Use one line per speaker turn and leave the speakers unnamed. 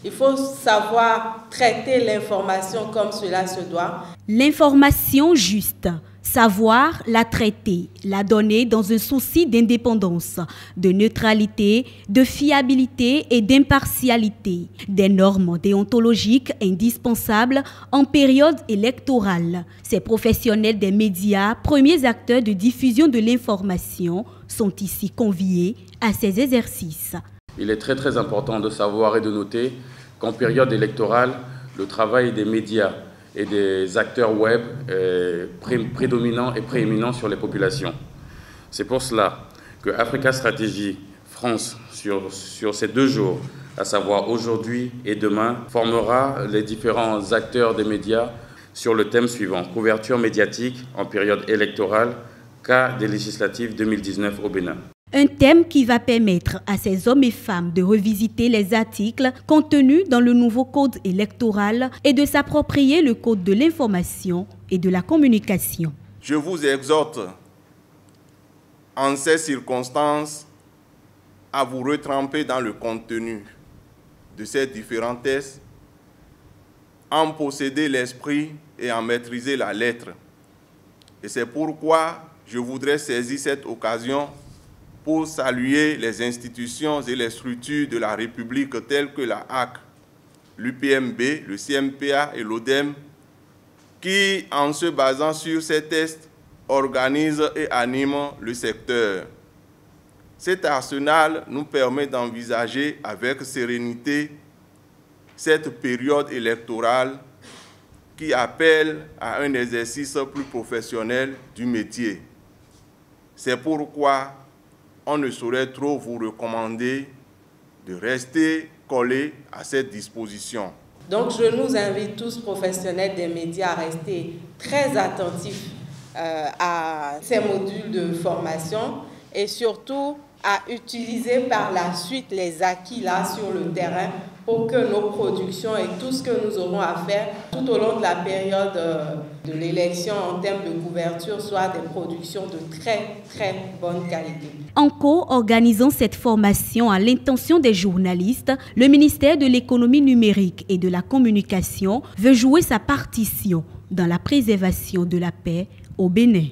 Il faut savoir traiter l'information comme cela se doit.
L'information juste, savoir la traiter, la donner dans un souci d'indépendance, de neutralité, de fiabilité et d'impartialité. Des normes déontologiques indispensables en période électorale. Ces professionnels des médias, premiers acteurs de diffusion de l'information, sont ici conviés à ces exercices.
Il est très important de savoir et de noter qu'en période électorale, le travail des médias et des acteurs web est prédominant et prééminent sur les populations. C'est pour cela que Africa Stratégie France, sur ces 2 jours, à savoir aujourd'hui et demain, formera les différents acteurs des médias sur le thème suivant: couverture médiatique en période électorale, cas des législatives 2019 au Bénin.
Un thème qui va permettre à ces hommes et femmes de revisiter les articles contenus dans le nouveau code électoral et de s'approprier le code de l'information et de la communication.
Je vous exhorte en ces circonstances à vous retremper dans le contenu de ces différents textes, en posséder l'esprit et en maîtriser la lettre. Et c'est pourquoi je voudrais saisir cette occasion pour saluer les institutions et les structures de la République telles que la HAC, l'UPMB, le CMPA et l'ODEM, qui, en se basant sur ces tests, organisent et animent le secteur. Cet arsenal nous permet d'envisager avec sérénité cette période électorale qui appelle à un exercice plus professionnel du métier. C'est pourquoi on ne saurait trop vous recommander de rester collé à cette disposition.
Donc je nous invite tous, professionnels des médias, à rester très attentifs à ces modules de formation et surtout à utiliser par la suite les acquis là sur le terrain pour que nos productions et tout ce que nous aurons à faire tout au long de la période de l'élection en termes de couverture soient des productions de très bonne qualité.
En co-organisant cette formation à l'intention des journalistes, le ministère de l'économie numérique et de la communication veut jouer sa partition dans la préservation de la paix au Bénin.